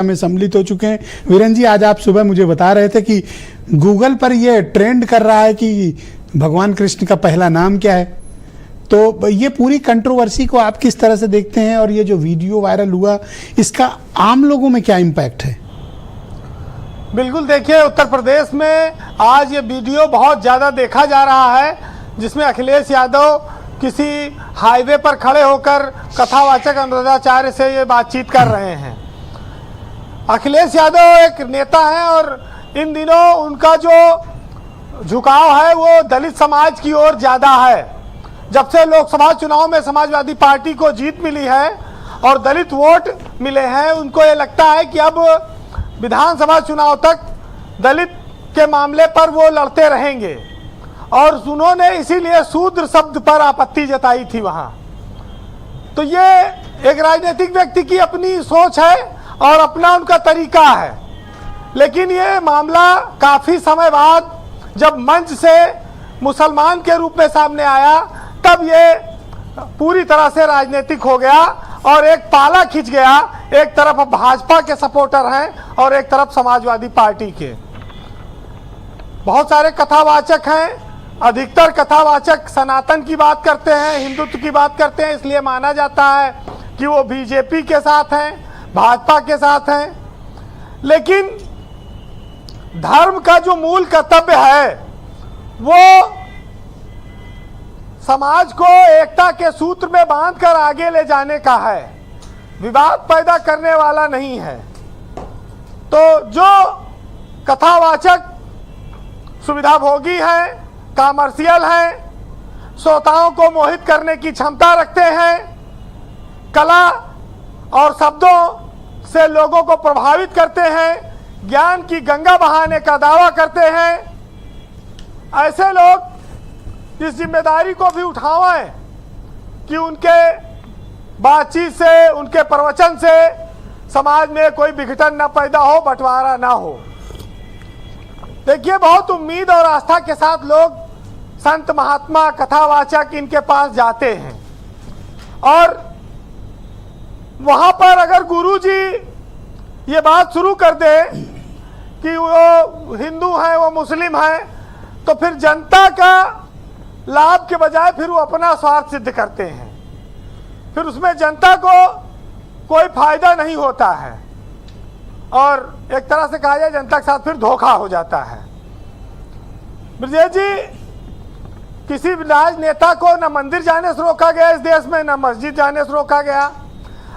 में सम्मिलित हो चुके हैं। वीरेन जी, आज आप सुबह मुझे बता रहे थे कि गूगल पर ये ट्रेंड कर रहा है कि भगवान कृष्ण का पहला नाम क्या है, तो ये पूरी कंट्रोवर्सी को आप किस तरह से देखते हैं और ये जो वीडियो वायरल हुआ इसका आम लोगों में क्या इम्पैक्ट है? बिल्कुल, देखिए उत्तर प्रदेश में आज ये वीडियो बहुत ज़्यादा देखा जा रहा है, जिसमें अखिलेश यादव किसी हाईवे पर खड़े होकर कथावाचक अनुराधाचार्य से ये बातचीत कर रहे हैं। अखिलेश यादव एक नेता हैं और इन दिनों उनका जो झुकाव है वो दलित समाज की ओर ज़्यादा है। जब से लोकसभा चुनाव में समाजवादी पार्टी को जीत मिली है और दलित वोट मिले हैं, उनको ये लगता है कि अब विधानसभा चुनाव तक दलित के मामले पर वो लड़ते रहेंगे और उन्होंने इसीलिए शूद्र शब्द पर आपत्ति जताई थी वहाँ। तो ये एक राजनीतिक व्यक्ति की अपनी सोच है और अपना उनका तरीका है, लेकिन ये मामला काफ़ी समय बाद जब मंच से मुसलमान के रूप में सामने आया तब ये पूरी तरह से राजनीतिक हो गया और एक पाला खिंच गया। एक तरफ भाजपा के सपोर्टर हैं और एक तरफ समाजवादी पार्टी के। बहुत सारे कथावाचक हैं, अधिकतर कथावाचक सनातन की बात करते हैं, हिंदुत्व की बात करते हैं, इसलिए माना जाता है कि वो बीजेपी के साथ हैं, भाजपा के साथ हैं। लेकिन धर्म का जो मूल कर्तव्य है वो समाज को एकता के सूत्र में बांधकर आगे ले जाने का है, विवाद पैदा करने वाला नहीं है। तो जो कथावाचक सुविधाभोगी हैं, कॉमर्शियल हैं, श्रोताओं को मोहित करने की क्षमता रखते हैं, कला और शब्दों से लोगों को प्रभावित करते हैं, ज्ञान की गंगा बहाने का दावा करते हैं, ऐसे लोग इस जिम्मेदारी को भी उठाएं कि उनके बातचीत से, उनके प्रवचन से समाज में कोई विघटन न पैदा हो, बंटवारा ना हो। देखिए, बहुत उम्मीद और आस्था के साथ लोग संत महात्मा कथावाचक इनके पास जाते हैं और वहां पर अगर गुरुजी ये बात शुरू कर दे कि वो हिंदू हैं, वो मुस्लिम हैं, तो फिर जनता का लाभ के बजाय फिर वो अपना स्वार्थ सिद्ध करते हैं, फिर उसमें जनता को कोई फायदा नहीं होता है और एक तरह से कहा जाए जनता के साथ फिर धोखा हो जाता है। ब्रजेश जी, किसी राजनेता को न मंदिर जाने से रोका गया इस देश में, न मस्जिद जाने से रोका गया।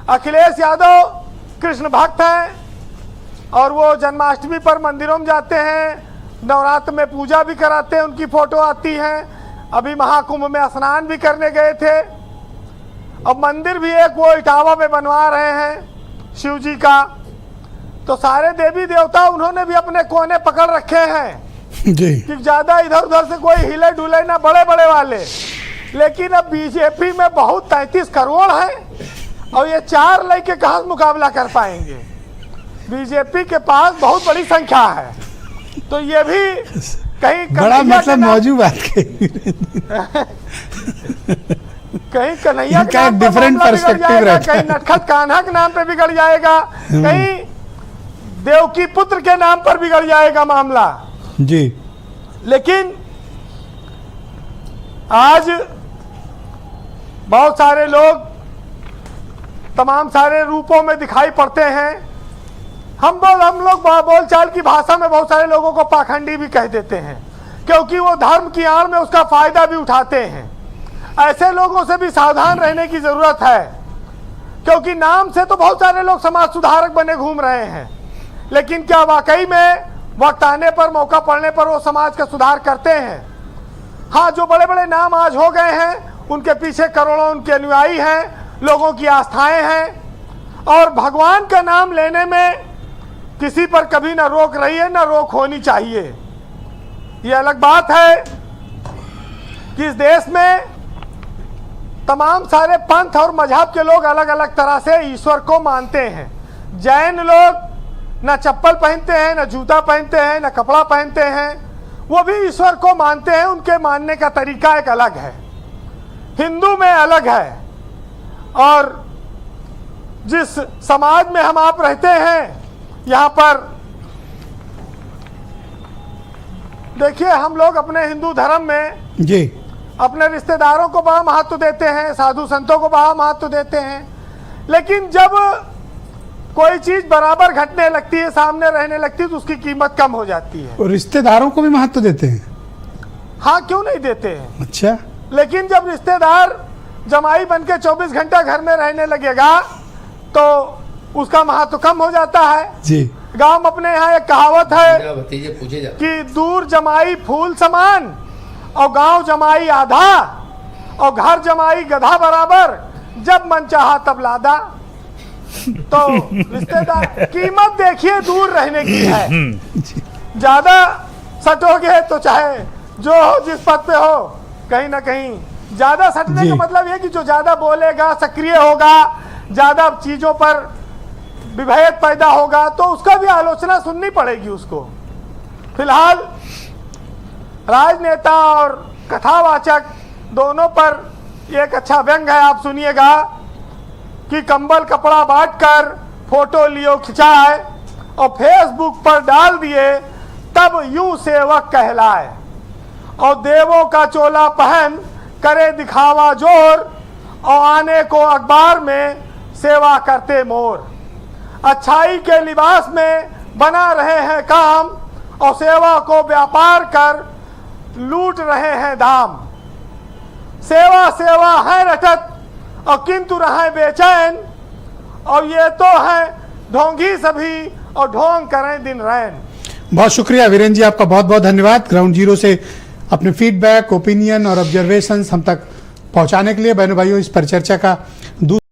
अखिलेश यादव कृष्ण भक्त हैं और वो जन्माष्टमी पर मंदिरों में जाते हैं, नवरात्र में पूजा भी कराते हैं, उनकी फोटो आती है। अभी महाकुंभ में स्नान भी करने गए थे। अब मंदिर भी एक वो इटावा में बनवा रहे हैं शिव जी का। तो सारे देवी देवता उन्होंने भी अपने कोने पकड़ रखे हैं जी, कि ज्यादा इधर उधर से कोई हिले डुले ना, बड़े बड़े वाले। लेकिन अब बीजेपी में बहुत 33 करोड़ हैं और ये 4 लेके कहाँ से मुकाबला कर पाएंगे? बीजेपी के पास बहुत बड़ी संख्या है। तो ये भी कहीं बड़ा मतलब मौजूद बात कहीं कन्हैया का डिफरेंट पर्सपेक्टिव रहता है, कहीं नटखट कान्हा के नाम पे बिगड़ जाएगा, कहीं देवकी पुत्र के नाम पर बिगड़ जाएगा मामला जी। लेकिन आज बहुत सारे लोग तमाम सारे रूपों में दिखाई पड़ते हैं। हम लोग बोलचाल की भाषा में बहुत सारे लोगों को पाखंडी भी कह देते हैं, क्योंकि वो धर्म की आड़ में उसका फायदा भी उठाते हैं। ऐसे लोगों से भी सावधान रहने की जरूरत है, क्योंकि नाम से तो बहुत सारे लोग समाज सुधारक बने घूम रहे हैं, लेकिन क्या वाकई में वक्त आने पर, मौका पड़ने पर वो समाज का सुधार करते हैं? हाँ, जो बड़े बड़े नाम आज हो गए हैं उनके पीछे करोड़ों उनके अनुयायी हैं, लोगों की आस्थाएं हैं और भगवान का नाम लेने में किसी पर कभी ना रोक रही है, ना रोक होनी चाहिए। ये अलग बात है कि इस देश में तमाम सारे पंथ और मजहब के लोग अलग अलग तरह से ईश्वर को मानते हैं। जैन लोग न चप्पल पहनते हैं, न जूता पहनते हैं, न कपड़ा पहनते हैं, वो भी ईश्वर को मानते हैं। उनके मानने का तरीका एक अलग है, हिंदू में अलग है। और जिस समाज में हम आप रहते हैं यहाँ पर देखिए, हम लोग अपने हिंदू धर्म में जी अपने रिश्तेदारों को बड़ा महत्व देते हैं, साधु संतों को बड़ा महत्व देते हैं, लेकिन जब कोई चीज बराबर घटने लगती है, सामने रहने लगती है, तो उसकी कीमत कम हो जाती है। और रिश्तेदारों को भी महत्व देते हैं? हाँ, क्यों नहीं देते हैं। अच्छा। लेकिन जब रिश्तेदार जमाई बन के 24 घंटा घर में रहने लगेगा तो उसका महत्व कम हो जाता है। जी। गांव में अपने यहाँ एक कहावत है भतीजे पूछे जाते कि दूर जमाई फूल समान और गांव जमाई आधा और घर जमाई गधा बराबर, जब मन चाहा तब लादा। तो रिश्तेदार कीमत देखिए दूर रहने की है। ज्यादा सटोगे तो चाहे जो हो, जिस पद पे हो, कहीं ना कहीं ज्यादा सटने का मतलब ये कि जो ज्यादा बोलेगा, सक्रिय होगा, ज्यादा चीजों पर विभेद पैदा होगा, तो उसका भी आलोचना सुननी पड़ेगी उसको। फिलहाल राजनेता और कथावाचक दोनों पर एक अच्छा व्यंग है, आप सुनिएगा कि कंबल कपड़ा बांटकर फोटो लियो खिंचाए और फेसबुक पर डाल दिए, तब यूं सेवक कहलाए, और देवों का चोला पहन करे दिखावा जोर, और आने को अखबार में सेवा करते मोर। अच्छाई के लिबास में बना रहे हैं काम, और सेवा को व्यापार कर लूट रहे हैं दाम। सेवा सेवा है रटत और किंतु रहे बेचैन, और ये तो है ढोंगी सभी और ढोंग करें दिन रैन। बहुत शुक्रिया वीरेंद्र जी, आपका बहुत बहुत धन्यवाद ग्राउंड जीरो से अपने फीडबैक, ओपिनियन और ऑब्जर्वेशंस हम तक पहुंचाने के लिए। बहनों भाइयों, इस परिचर्चा का